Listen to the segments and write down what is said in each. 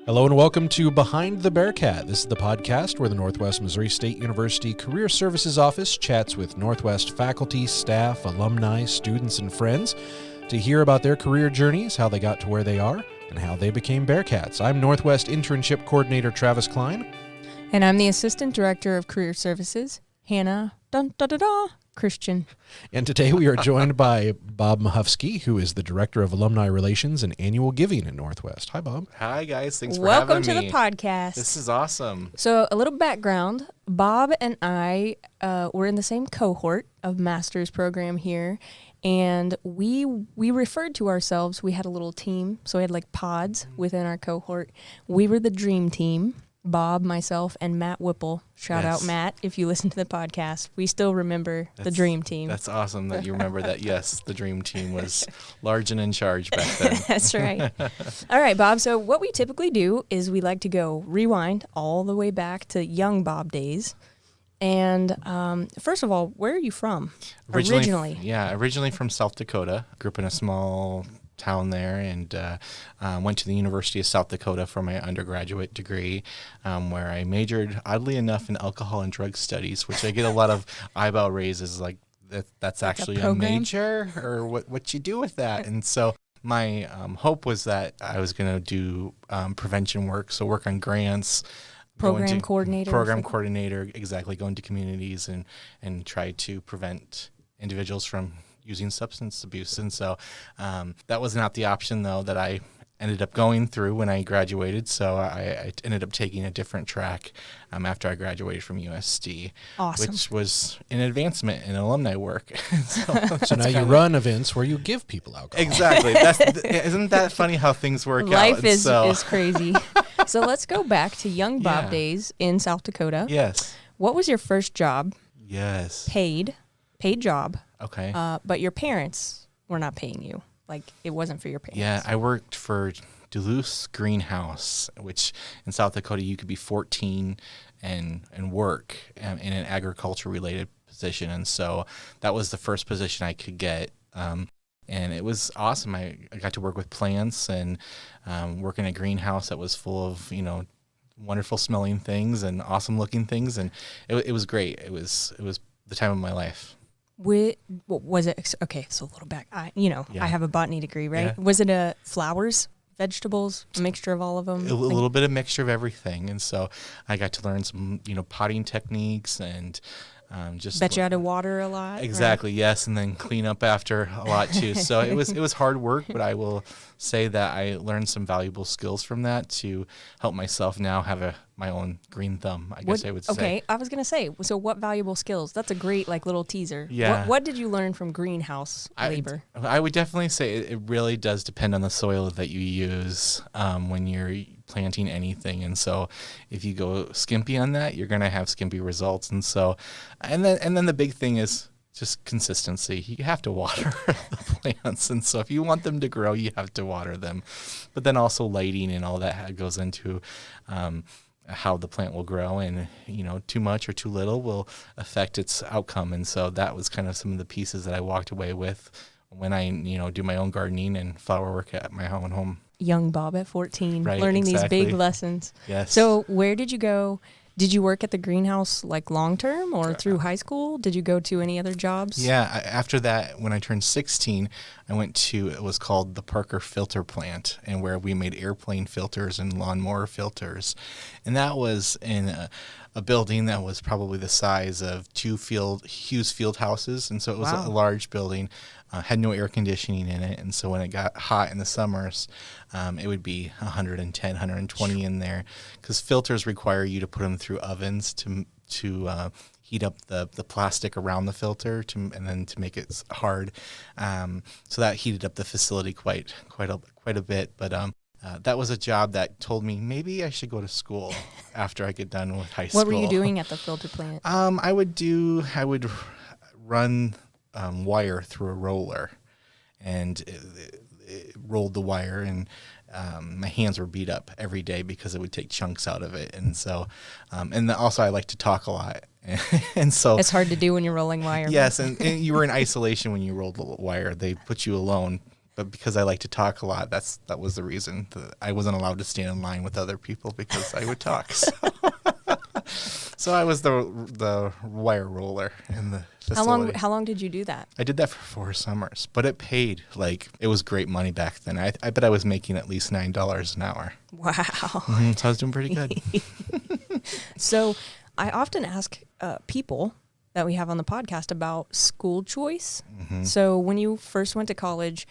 Hello and welcome to Behind the Bearcat. This is the podcast where the Northwest Missouri State University Career Services Office chats with Northwest faculty, staff, alumni, students, and friends to hear about their career journeys, how they got to where they are, and how they became Bearcats. I'm Northwest Internship Coordinator Travis Kline. And I'm the Assistant Director of Career Services, Hannah Christian. And today we are joined by Bob Machovsky, who is the Director of Alumni Relations and Annual Giving at Northwest. Hi, Bob. Hi, guys. Thanks for having me. Welcome to the podcast. This is awesome. So a little background. Bob and I were in the same cohort of master's program here, and we referred to ourselves, we had a little team, so we had like pods within our cohort. We were the dream team. Bob, myself, and Matt Whipple. Shout out, Matt, if you listen to the podcast. We still remember the dream team. That's awesome that you remember that. Yes, the dream team was large and in charge back then. That's right. All right, Bob. So what we typically do is we like to go rewind all the way back to young Bob days. And first of all, where are you from originally? Originally from South Dakota. Grew up in a small town there and went to the University of South Dakota for my undergraduate degree, where I majored, oddly enough, in alcohol and drug studies, which I get a lot of eyebrow raises, like that's actually a major, or what you do with that. And so my hope was that I was going to do prevention work, so work on grants, program coordinator, exactly, going to communities and try to prevent individuals from using substance abuse. And so that was not the option, though, that I ended up going through when I graduated. So I ended up taking a different track after I graduated from USD, which was an advancement in alumni work. So now you run events where you give people alcohol. Exactly. Isn't that funny how things work out? Life is crazy. So let's go back to young Bob days in South Dakota. Yes. What was your first job? Yes. Paid job. Okay. But your parents were not paying you. Like, it wasn't for your parents. Yeah, I worked for Duluth Greenhouse, which in South Dakota you could be 14 and work in an agriculture-related position. And so that was the first position I could get. And it was awesome. I got to work with plants and work in a greenhouse that was full of, wonderful smelling things and awesome looking things. And it was great. It was the time of my life. What was it? Okay, so a little back. I have a botany degree, right? Yeah. Was it flowers, vegetables, a mixture of all of them? A little bit of mixture of everything. And so I got to learn some, potting techniques and just bet you had to water a lot. Exactly, yes, and then clean up after a lot too. So it was hard work, but I will say that I learned some valuable skills from that to help myself now have my own green thumb, I guess I would say. Okay, I was going to say, so what valuable skills? That's a great little teaser. Yeah. What did you learn from greenhouse labor? I would definitely say it really does depend on the soil that you use when you're planting anything. And so if you go skimpy on that, you're going to have skimpy results. And so, and then the big thing is just consistency. You have to water the plants. And so if you want them to grow, you have to water them. But then also lighting and all that goes into how the plant will grow, and too much or too little will affect its outcome. And so that was kind of some of the pieces that I walked away with when I do my own gardening and flower work at my own home. Young Bob at 14, right, learning exactly. these big lessons. Yes. So where did you go? Did you work at the greenhouse long term or through high school? Did you go to any other jobs? Yeah, after that, when I turned 16, I went to, it was called the Parker Filter Plant, and where we made airplane filters and lawnmower filters. And that was in a building that was probably the size of two Hughes field houses. And so it was a large building, had no air conditioning in it. And so when it got hot in the summers, it would be 110, 120 in there, because filters require you to put them through ovens to heat up the plastic around the filter and then to make it hard. So that heated up the facility quite a bit. But that was a job that told me maybe I should go to school after I get done with high school. What were you doing at the filter plant? I would run wire through a roller, and it rolled the wire, and my hands were beat up every day because it would take chunks out of it. And so, and also I like to talk a lot. And so it's hard to do when you're rolling wire. Yes. And you were in isolation when you rolled the wire. They put you alone but because I like to talk a lot, that was the reason. I wasn't allowed to stand in line with other people because I would talk. So I was the wire roller in the facility. How long did you do that? I did that for 4 summers, but it paid. Like, it was great money back then. I bet I was making at least $9 an hour. Wow. So I was doing pretty good. So I often ask people that we have on the podcast about school choice. So when you first went to college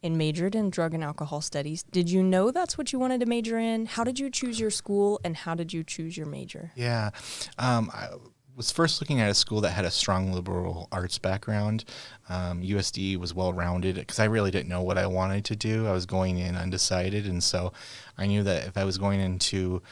and majored in drug and alcohol studies, did you know that's what you wanted to major in? How did you choose your school, and how did you choose your major? Yeah. I was first looking at a school that had a strong liberal arts background. USD was well-rounded because I really didn't know what I wanted to do. I was going in undecided, and so I knew that if I was going in to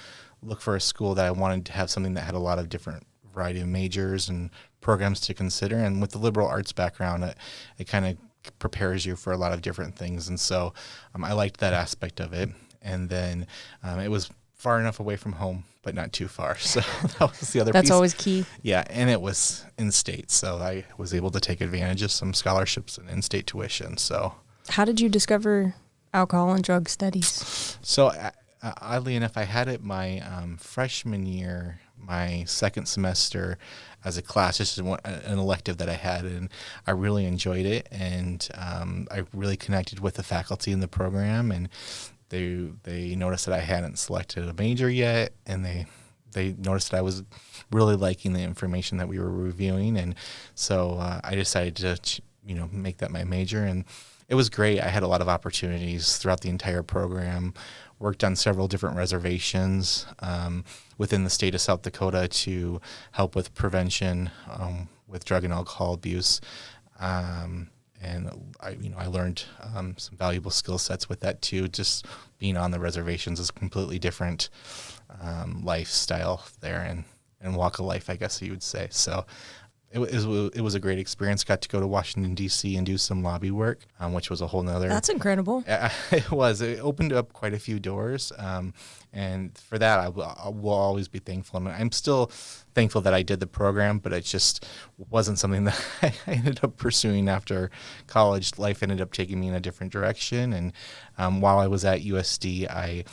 look for a school, that I wanted to have something that had a lot of different variety of majors and programs to consider. And with the liberal arts background, it kind of prepares you for a lot of different things. And so I liked that aspect of it. And then it was far enough away from home, but not too far. So that was the other piece. That's always key. Yeah, and it was in-state, so I was able to take advantage of some scholarships and in-state tuition. So how did you discover alcohol and drug studies? So oddly enough, I had it my freshman year, my second semester as a class, just an elective that I had, and I really enjoyed it, and I really connected with the faculty in the program, and they noticed that I hadn't selected a major yet, and they noticed that I was really liking the information that we were reviewing, and so I decided to make that my major, and it was great. I had a lot of opportunities throughout the entire program. Worked on several different reservations within the state of South Dakota to help with prevention with drug and alcohol abuse, and I learned some valuable skill sets with that too. Just being on the reservations is a completely different lifestyle there and walk of life, I guess you would say. So it was a great experience. Got to go to Washington, D.C. and do some lobby work, which was a whole nother. That's incredible. It was. It opened up quite a few doors, and for that I will always be thankful. And I'm still thankful that I did the program, but it just wasn't something that I ended up pursuing after college. Life ended up taking me in a different direction, and while I was at USD, I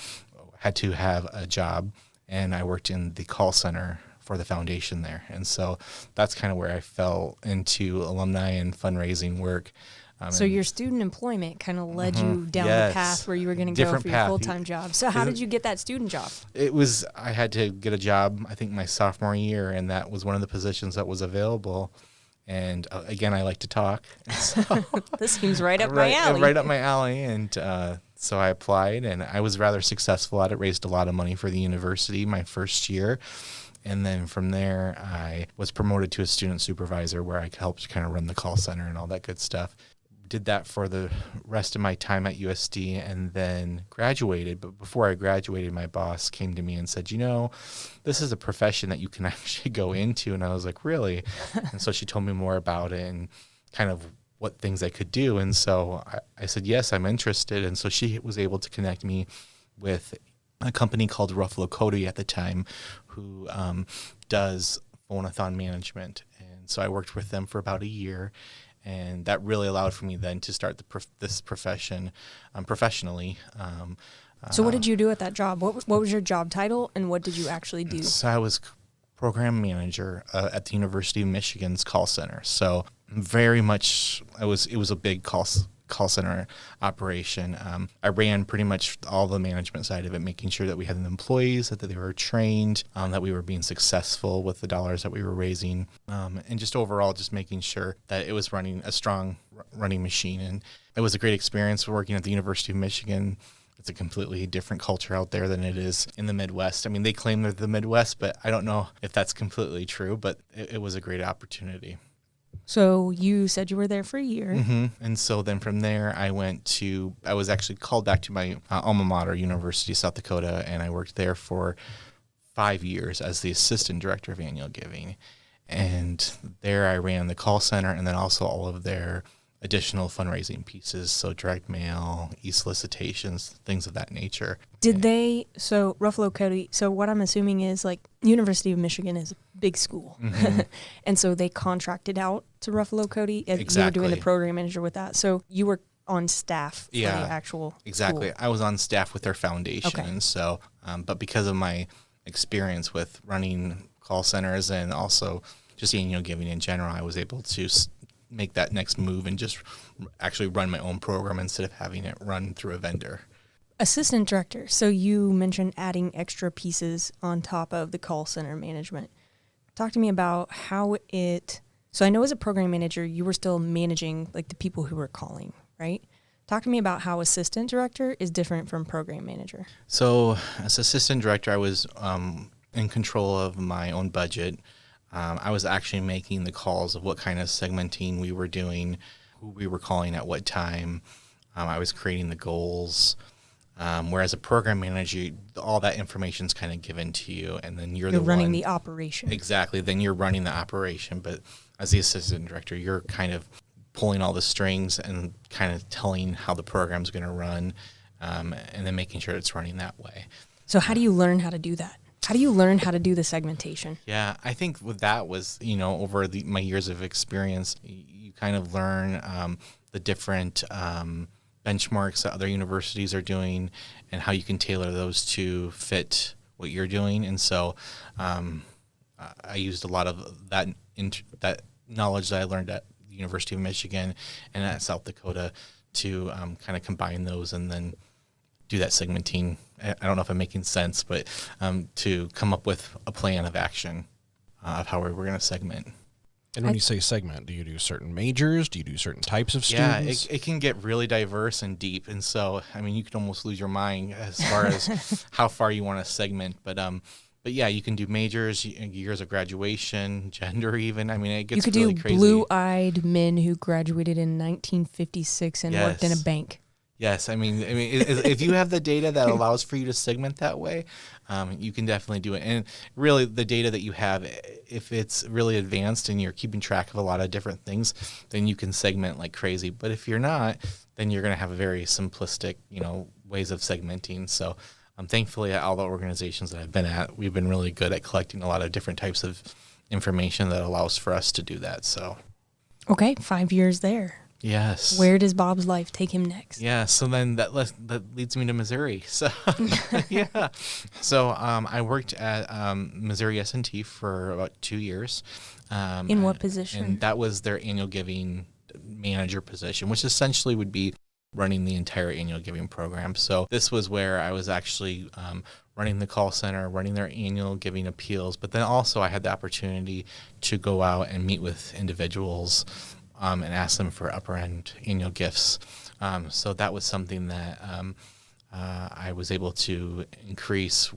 had to have a job, and I worked in the call center for the foundation there. And so that's kind of where I fell into alumni and fundraising work. So your student employment kind of led you down the path where you were going to go for your full-time job. So how did you get that student job? I had to get a job, I think my sophomore year, and that was one of the positions that was available. And again, I like to talk. So, this seems right up my alley. Right up my alley. And so I applied, and I was rather successful at it, raised a lot of money for the university my first year. And then from there, I was promoted to a student supervisor where I helped kind of run the call center and all that good stuff. Did that for the rest of my time at USD and then graduated. But before I graduated, my boss came to me and said, this is a profession that you can actually go into. And I was like, really? And so she told me more about it and kind of what things I could do. And so I said, yes, I'm interested. And so she was able to connect me with a company called Ruffalo Cody at the time, who does phone-a-thon management. And so I worked with them for about a year, and that really allowed for me then to start this profession professionally. So what did you do at that job? What was your job title, and what did you actually do? So I was program manager at the University of Michigan's call center. So very much, it was a big call center operation. I ran pretty much all the management side of it, making sure that we had the employees, that they were trained, that we were being successful with the dollars that we were raising, and just overall just making sure that it was running a strong running machine. And it was a great experience working at the University of Michigan. It's a completely different culture out there than it is in the Midwest. I mean, they claim they're the Midwest, but I don't know if that's completely true, but it was a great opportunity. So you said you were there for a year. Mm-hmm. And so then from there, I was actually called back to my alma mater, University of South Dakota, and I worked there for 5 years as the assistant director of annual giving. And there I ran the call center and then also all of their additional fundraising pieces, so direct mail, e-solicitations, things of that nature. So Ruffalo Cody, so what I'm assuming is like University of Michigan is a big school. Mm-hmm. And so they contracted out to Ruffalo Cody. Exactly. You were doing the program manager with that. So you were on staff for the actual exactly. school. I was on staff with their foundation. Okay. And so, but because of my experience with running call centers and also just annual giving in general, I was able to make that next move and just actually run my own program instead of having it run through a vendor. Assistant director. So you mentioned adding extra pieces on top of the call center management. Talk to me about how it. So I know as a program manager, you were still managing like the people who were calling, right? Talk to me about how assistant director is different from program manager. So as assistant director, I was in control of my own budget. I was actually making the calls of what kind of segmenting we were doing, who we were calling at what time. I was creating the goals. Whereas a program manager, all that information is kind of given to you, and then you're running one, the operation. Exactly. Then you're running the operation. But as the assistant director, you're kind of pulling all the strings and kind of telling how the program's going to run, and then making sure it's running that way. So how do you learn how to do that? How do you learn how to do the segmentation? Yeah, I think with that was, over my years of experience, you kind of learn the different benchmarks that other universities are doing and how you can tailor those to fit what you're doing. And so I used a lot of that knowledge that I learned at the University of Michigan and at South Dakota to kind of combine those and then do that segmenting. I don't know if I'm making sense, but to come up with a plan of action of how we were going to segment. And when you say segment, do you do certain majors? Do you do certain types of students? Yeah, it can get really diverse and deep. And so, you could almost lose your mind as far as how far you want to segment. But yeah, you can do majors, years of graduation, gender even. It gets really crazy. You could do blue-eyed men who graduated in 1956 and worked in a bank. Yes, if you have the data that allows for you to segment that way, you can definitely do it. And really, the data that you have, if it's really advanced and you're keeping track of a lot of different things, then you can segment like crazy. But if you're not, then you're going to have a very simplistic, ways of segmenting. So, thankfully, at all the organizations that I've been at, we've been really good at collecting a lot of different types of information that allows for us to do that. So, okay, 5 years there. Yes. Where does Bob's life take him next? Yeah, so then that leads me to Missouri. So, yeah. So I worked at Missouri S&T for about 2 years. In what position? And that was their annual giving manager position, which essentially would be running the entire annual giving program. So this was where I was actually running the call center, running their annual giving appeals, but then also I had the opportunity to go out and meet with individuals and ask them for upper end annual gifts. So that was something that I was able to increase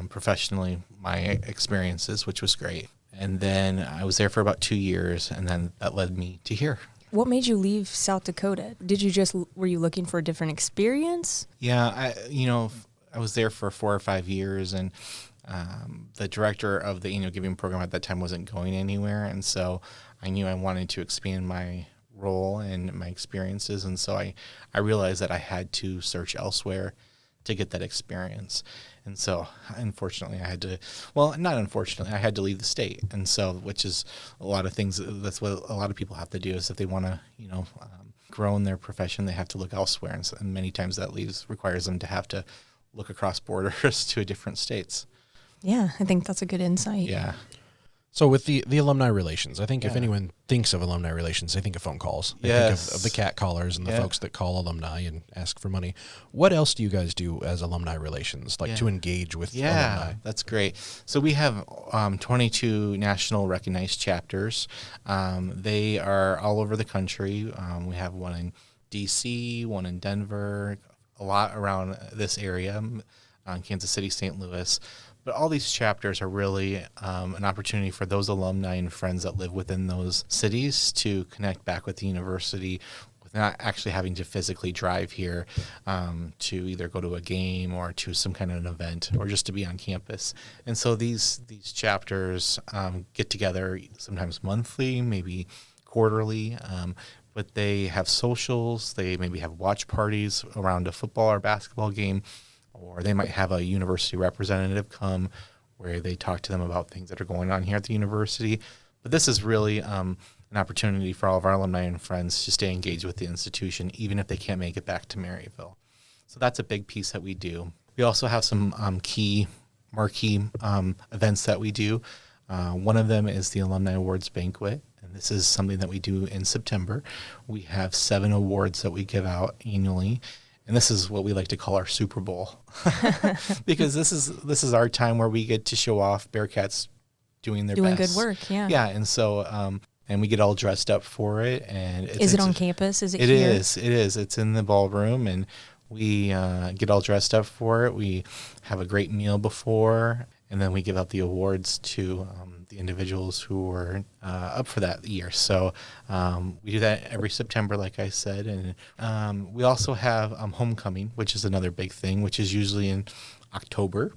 professionally my experiences, which was great. And then I was there for about 2 years, and then that led me to here. What made you leave South Dakota? Were you looking for a different experience? Yeah, I was there for 4 or 5 years, and the director of the annual giving program at that time wasn't going anywhere, and so I knew I wanted to expand my role and my experiences, and so I realized that I had to search elsewhere to get that experience. And so, unfortunately, I had to leave the state. And so, which is a lot of things, that's what a lot of people have to do is if they want to, grow in their profession, they have to look elsewhere. And many times that requires them to have to look across borders to different states. Yeah, I think that's a good insight. Yeah. So with the Alumni Relations, I think if anyone thinks of Alumni Relations, they think of phone calls. They think of the cat callers and the folks that call alumni and ask for money. What else do you guys do as Alumni Relations, to engage with alumni? Yeah, that's great. So we have 22 national recognized chapters. They are all over the country. We have one in D.C., one in Denver, a lot around this area, Kansas City, St. Louis. But all these chapters are really an opportunity for those alumni and friends that live within those cities to connect back with the university without actually having to physically drive here to either go to a game or to some kind of an event or just to be on campus. And so these chapters get together sometimes monthly, maybe quarterly, but they have socials. They maybe have watch parties around a football or basketball game, or they might have a university representative come where they talk to them about things that are going on here at the university. But this is really an an opportunity for all of our alumni and friends to stay engaged with the institution, even if they can't make it back to Maryville. So that's a big piece that we do. We also have some marquee events that we do. One of them is the Alumni Awards Banquet, and this is something that we do in September. We have 7 awards that we give out annually, and this is what we like to call our Super Bowl, because this is our time where we get to show off Bearcats doing their doing best. good work. Yeah. Yeah, and so and we get all dressed up for it. And is it on campus? Is it? It here? is. It is. It's in the ballroom, and we get all dressed up for it. We have a great meal before, and then we give out the awards to the individuals who were up for that year. So we do that every September, like I said. And we also have homecoming, which is another big thing, which is usually in October.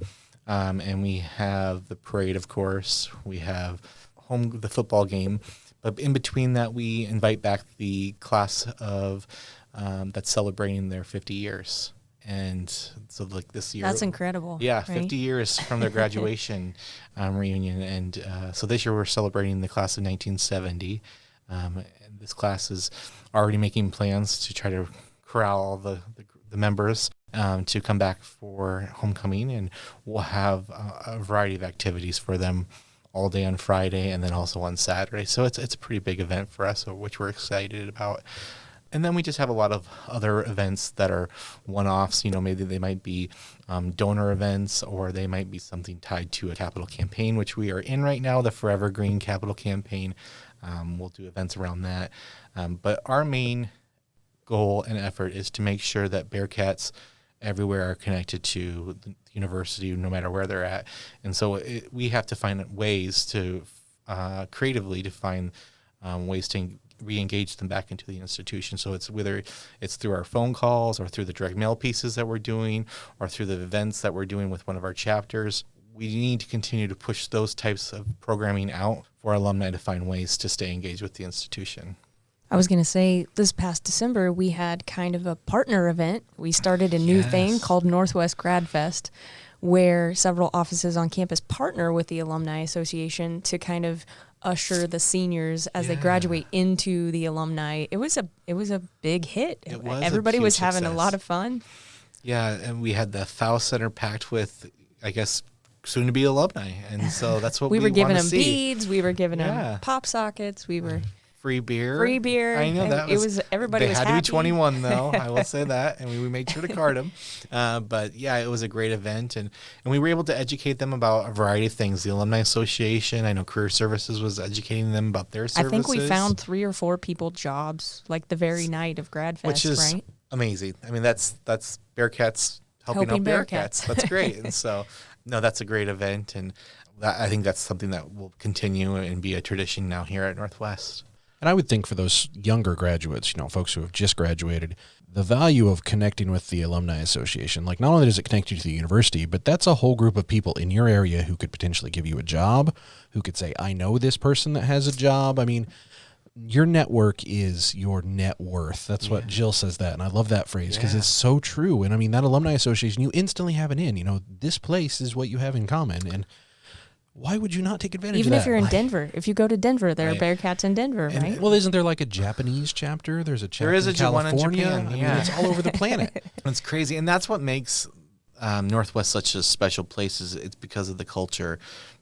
And we have the parade, of course. We have the football game. But in between that, we invite back the class of that's celebrating their 50 years. And so like this year. That's incredible. Yeah, right? 50 years from their graduation reunion. And so this year we're celebrating the class of 1970. And this class is already making plans to try to corral all the members to come back for homecoming. And we'll have a variety of activities for them all day on Friday and then also on Saturday. So it's a pretty big event for us, which we're excited about. And then we just have a lot of other events that are one-offs. You know, maybe they might be donor events, or they might be something tied to a capital campaign, which we are in right now, the Forever Green Capital Campaign. We'll do events around that. But our main goal and effort is to make sure that Bearcats everywhere are connected to the university, no matter where they're at. And so we have to find ways to creatively to find ways to re-engage them back into the institution. So it's whether it's through our phone calls or through the direct mail pieces that we're doing or through the events that we're doing with one of our chapters. We need to continue to push those types of programming out for alumni to find ways to stay engaged with the institution. I was going to say, this past December, we had kind of a partner event. We started a new thing called Northwest Grad Fest, where several offices on campus partner with the Alumni Association to kind of usher the seniors as they graduate into the alumni. It was a big hit. Everybody was having a lot of fun. Yeah, and we had the Faust Center packed with, I guess, soon-to-be alumni, and so that's what we were giving them see. beads. We were giving them pop sockets. We were free beer. I know that was everybody was happy. They had to be 21 though. I will say that, and we made sure to card them. But yeah, it was a great event, and we were able to educate them about a variety of things. The Alumni Association, I know Career Services was educating them about their services. I think we found 3 or 4 people jobs like the very night of Grad Fest, which is right? amazing. I mean, that's Bearcats helping out Bearcats. That's great. And so, no, that's a great event, and I think that's something that will continue and be a tradition now here at Northwest. And I would think for those younger graduates, you know, folks who have just graduated, the value of connecting with the Alumni Association, like not only does it connect you to the university, but that's a whole group of people in your area who could potentially give you a job, who could say, I know this person that has a job. I mean, your network is your net worth. That's what Jill says that. And I love that phrase because it's so true. And I mean, that Alumni Association, you instantly have it in, you know, this place is what you have in common. And why would you not take advantage of that? Even if you're in Denver. If you go to Denver, there are Bearcats in Denver, right? Well, isn't there like a Japanese chapter? There's a chapter in California. One in Japan. I mean, it's all over the planet. It's crazy. And that's what makes Northwest such a special place, is it's because of the culture.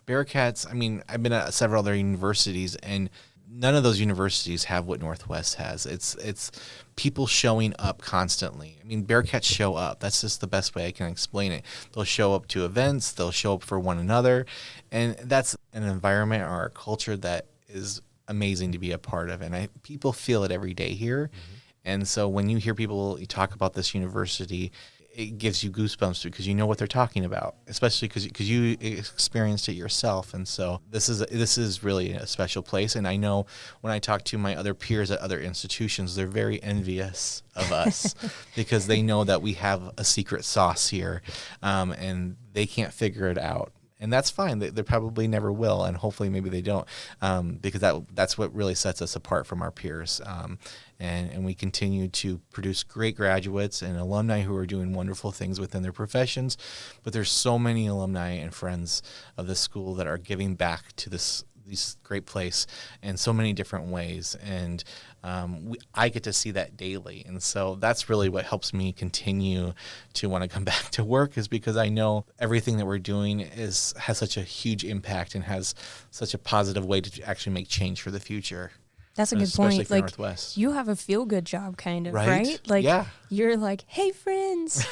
Bearcats, I mean, I've been at several other universities, and none of those universities have what Northwest has. It's people showing up constantly. I mean, Bearcats show up. That's just the best way I can explain it. They'll show up to events. They'll show up for one another. And that's an environment or a culture that is amazing to be a part of. And people feel it every day here. Mm-hmm. And so when you hear people talk about this university, it gives you goosebumps because you know what they're talking about, especially because you experienced it yourself. And so this is really a special place. And I know when I talk to my other peers at other institutions, they're very envious of us because they know that we have a secret sauce here, and they can't figure it out. And that's fine. They probably never will, and hopefully maybe they don't, because that's what really sets us apart from our peers. And we continue to produce great graduates and alumni who are doing wonderful things within their professions. But there's so many alumni and friends of this school that are giving back to this this great place in so many different ways, and I get to see that daily, and so that's really what helps me continue to want to come back to work, is because I know everything that we're doing has such a huge impact and has such a positive way to actually make change for the future. That's a good Especially point. for Like, Northwest. you have a feel-good job, kind of, Right? right? Like, Yeah. you're like, hey, friends,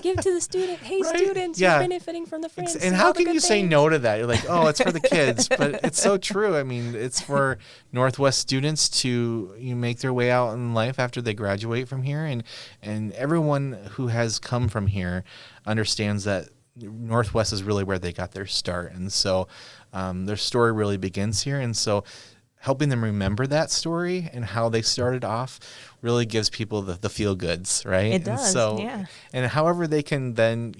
give to the student. Hey, Right? students, Yeah. you're benefiting from the friends. And all how the can good you say things. no to that? You're like, oh, it's for the kids. But it's so true. I mean, it's for Northwest students to make their way out in life after they graduate from here. And everyone who has come from here understands that Northwest is really where they got their start. And so their story really begins here. And so helping them remember that story and how they started off really gives people the feel goods, right? It does, and so, yeah. And however they can then,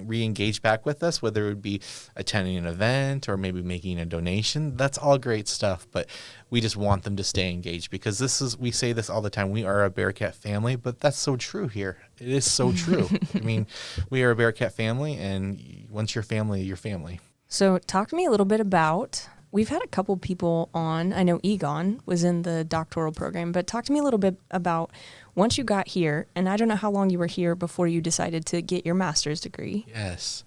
re-engage back with us, whether it would be attending an event or maybe making a donation, that's all great stuff. But we just want them to stay engaged, because we say this all the time, we are a Bearcat family, but that's so true here. It is so true. I mean, we are a Bearcat family, and once you're family, you're family. So talk to me a little bit about, we've had a couple people on. I know Egon was in the doctoral program, but talk to me a little bit about once you got here, and I don't know how long you were here before you decided to get your master's degree. Yes.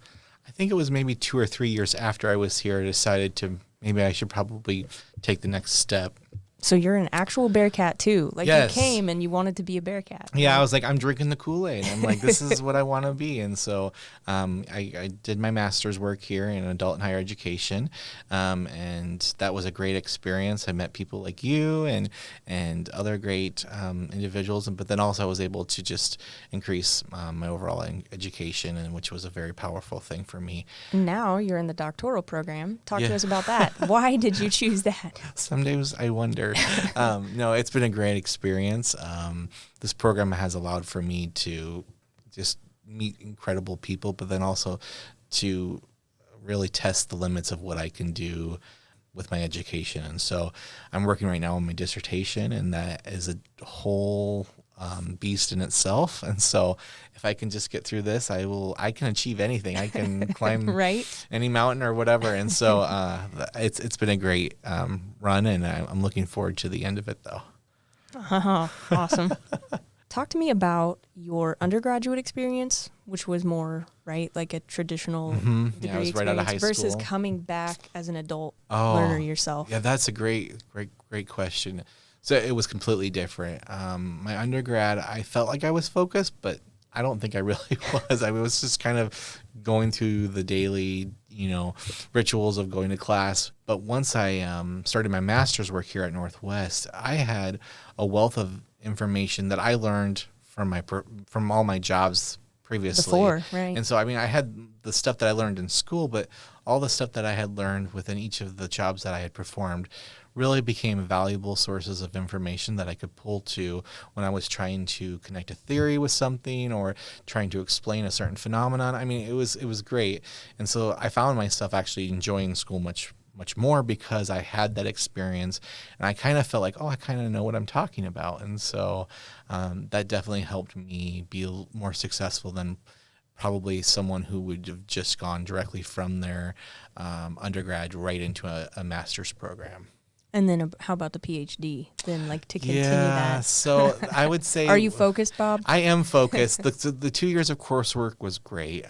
I think it was maybe 2 or 3 years after I was here, I decided maybe I should probably take the next step. So you're an actual Bearcat too. Like, Yes. you came and you wanted to be a Bearcat. Yeah, I was like, I'm drinking the Kool-Aid. I'm like, this is what I want to be. And so I did my master's work here in adult and higher education, and that was a great experience. I met people like you and other great individuals, but then also I was able to just increase my overall education, and which was a very powerful thing for me. Now you're in the doctoral program. Talk Yeah. to us about that. Why did you choose that? Some days I wonder. No, it's been a great experience. This program has allowed for me to just meet incredible people, but then also to really test the limits of what I can do with my education. And so I'm working right now on my dissertation, and that is a whole beast in itself. And so if I can just get through this, I can achieve anything. I can climb Right? any mountain or whatever. And so it's been a great run, and I'm looking forward to the end of it, though. Oh, awesome. Talk to me about your undergraduate experience, which was more, right, like a traditional degree Yeah, I was right out of high experience versus school. coming back as an adult Oh, learner yourself. Yeah, that's a great question. So it was completely different. My undergrad, I felt like I was focused, but I don't think I really was. I was just kind of going through the daily, rituals of going to class. But once I started my master's work here at Northwest, I had a wealth of information that I learned from all my jobs previously. Before, right. And so, I had the stuff that I learned in school, but all the stuff that I had learned within each of the jobs that I had performed really became valuable sources of information that I could pull to when I was trying to connect a theory with something or trying to explain a certain phenomenon. It was great. And so I found myself actually enjoying school much more because I had that experience, and I kind of felt like, I kind of know what I'm talking about. And so that definitely helped me be more successful than probably someone who would have just gone directly from their undergrad right into a master's program. And then how about the PhD? Then, like, to continue that. So I would say... Are you focused, Bob? I am focused. The 2 years of coursework was great.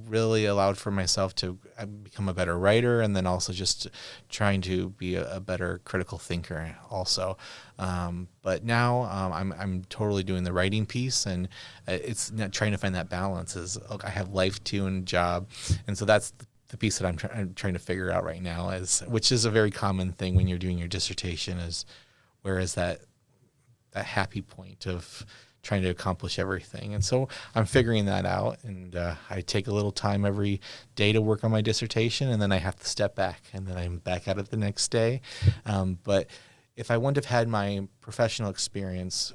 Really allowed for myself to become a better writer, and then also just trying to be a better critical thinker also. But now I'm totally doing the writing piece, and it's not trying to find that balance. I have life too and job, and so that's the piece that I'm trying to figure out right now, which is a very common thing when you're doing your dissertation, is where is that happy point of trying to accomplish everything. And so I'm figuring that out, and I take a little time every day to work on my dissertation, and then I have to step back, and then I'm back at it the next day. But if I wouldn't have had my professional experience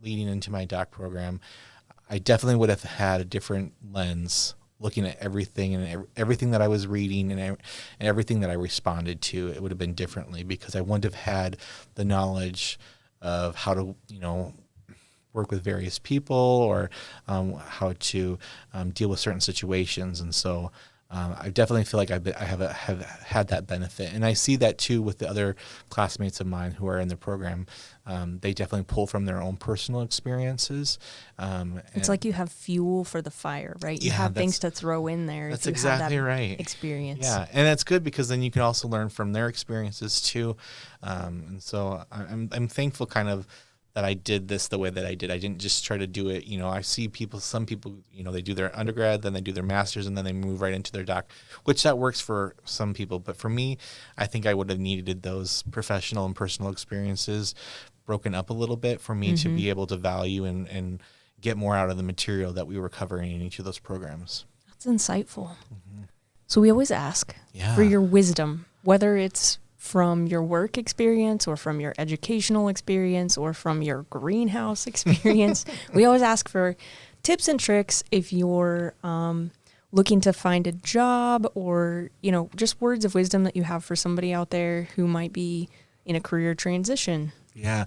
leading into my doc program, I definitely would have had a different lens looking at everything, and everything that I was reading and everything that I responded to. It would have been differently because I wouldn't have had the knowledge of how to, work with various people or how to deal with certain situations. And so I definitely feel like I have had that benefit, and I see that too with the other classmates of mine who are in the program. They definitely pull from their own personal experiences. It's like you have fuel for the fire, right? You Yeah, have things to throw in there. That's if you exactly have that right. experience. Yeah, and that's good because then you can also learn from their experiences too. And so I'm thankful kind of that I did this the way that I did. I didn't just try to do it. I see some people, they do their undergrad, then they do their master's, and then they move right into their doc, which that works for some people. But for me, I think I would have needed those professional and personal experiences broken up a little bit for me to be able to value and get more out of the material that we were covering in each of those programs. That's insightful. So we always ask for your wisdom, whether it's from your work experience or from your educational experience or from your greenhouse experience. We always ask for tips and tricks if you're looking to find a job or, just words of wisdom that you have for somebody out there who might be in a career transition. Yeah.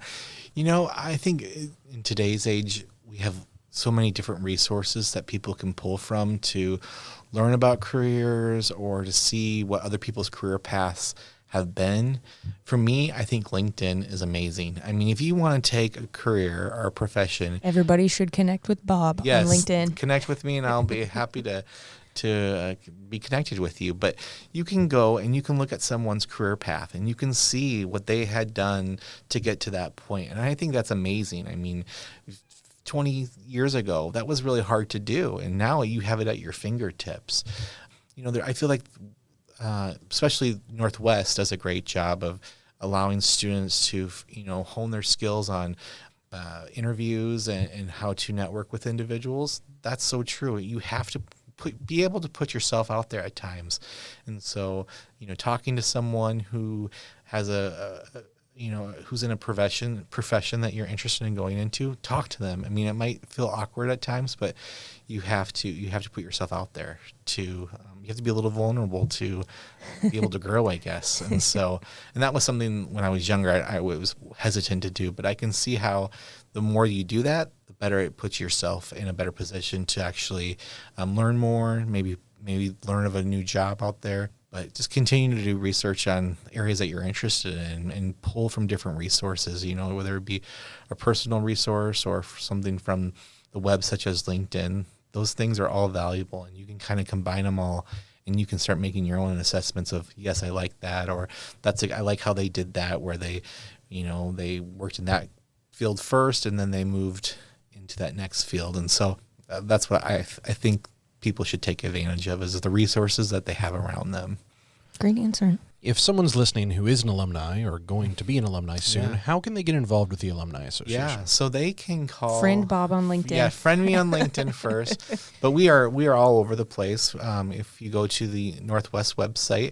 I think in today's age, we have so many different resources that people can pull from to learn about careers or to see what other people's career paths have been. For me, I think LinkedIn is amazing. I mean, if you want to take a career or a profession, everybody should connect with Bob on LinkedIn. Connect with me and I'll be happy to be connected with you. But you can go and you can look at someone's career path and you can see what they had done to get to that point. And I think that's amazing. I mean, 20 years ago, that was really hard to do. And now you have it at your fingertips. I feel like especially Northwest does a great job of allowing students to, hone their skills on interviews and how to network with individuals. That's so true. You have to be able to put yourself out there at times. And so, talking to someone who has who's in a profession that you're interested in going into, talk to them. I mean, it might feel awkward at times, but you have to put yourself out there you have to be a little vulnerable to be able to grow, I guess. And so, and that was something when I was younger, I was hesitant to do, but I can see how the more you do that, the better it puts yourself in a better position to actually learn more, maybe learn of a new job out there. But just continue to do research on areas that you're interested in and pull from different resources, whether it be a personal resource or something from the web such as LinkedIn. Those things are all valuable, and you can kind of combine them all, and you can start making your own assessments of, yes, I like that, or I like how they did that, where they worked in that field first and then they moved into that next field. And so that's what I think people should take advantage of, is the resources that they have around them. Great answer. If someone's listening who is an alumni or going to be an alumni soon, how can they get involved with the Alumni Association? Yeah, so they can call... Friend Bob on LinkedIn. Yeah, friend me on LinkedIn first. But we are all over the place. If you go to the Northwest website,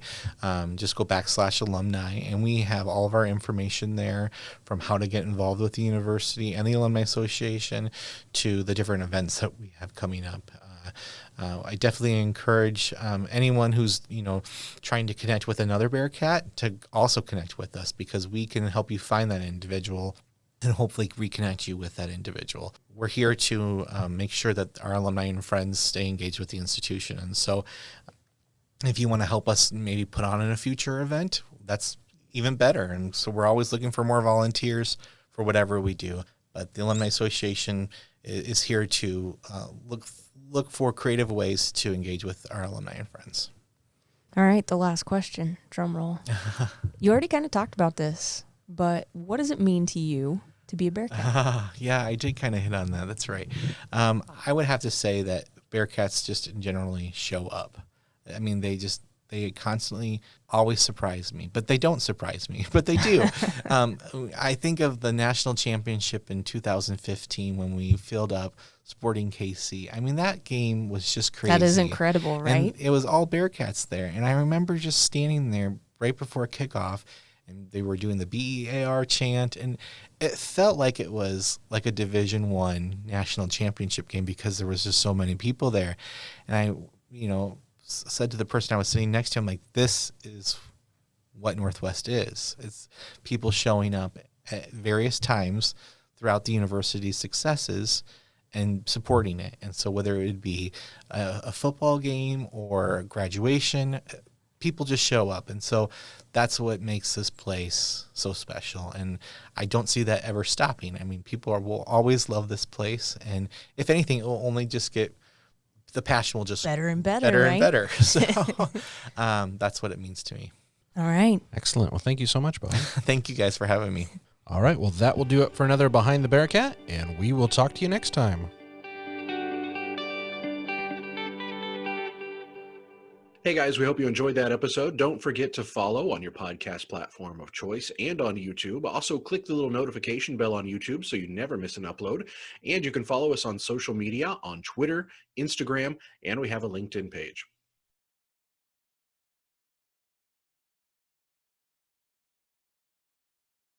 just go /alumni, and we have all of our information there, from how to get involved with the university and the Alumni Association to the different events that we have coming up. I definitely encourage anyone who's trying to connect with another Bearcat to also connect with us, because we can help you find that individual and hopefully reconnect you with that individual. We're here to make sure that our alumni and friends stay engaged with the institution. And so if you want to help us maybe put on in a future event, that's even better. And so we're always looking for more volunteers for whatever we do. But the Alumni Association is here to look for creative ways to engage with our alumni and friends. All right, the last question. Drum roll. You already kind of talked about this, but what does it mean to you to be a Bearcat? Yeah, I did kind of hit on that. That's right. I would have to say that Bearcats just generally show up. I mean, they constantly always surprise me, but they don't surprise me, but they do. I think of the national championship in 2015 when we filled up Sporting KC. I mean, that game was just crazy. That is incredible, right? And it was all Bearcats there. And I remember just standing there right before kickoff, and they were doing the BEAR chant, and it felt like it was like a Division I national championship game because there was just so many people there. And I, said to the person I was sitting next to him, like, this is what Northwest is. It's people showing up at various times throughout the university's successes and supporting it. And so whether it would be a football game or graduation, people just show up. And so that's what makes this place so special. And I don't see that ever stopping. I mean, will always love this place. And if anything, it will only just get, the passion will just better and better, better right? and better. So that's what it means to me. All right. Excellent. Well, thank you so much, Bob. Thank you guys for having me. All right. Well, that will do it for another Behind the Bearcat, and we will talk to you next time. Hey guys, we hope you enjoyed that episode. Don't forget to follow on your podcast platform of choice and on YouTube. Also, click the little notification bell on YouTube so you never miss an upload. And you can follow us on social media on Twitter, Instagram, and we have a LinkedIn page.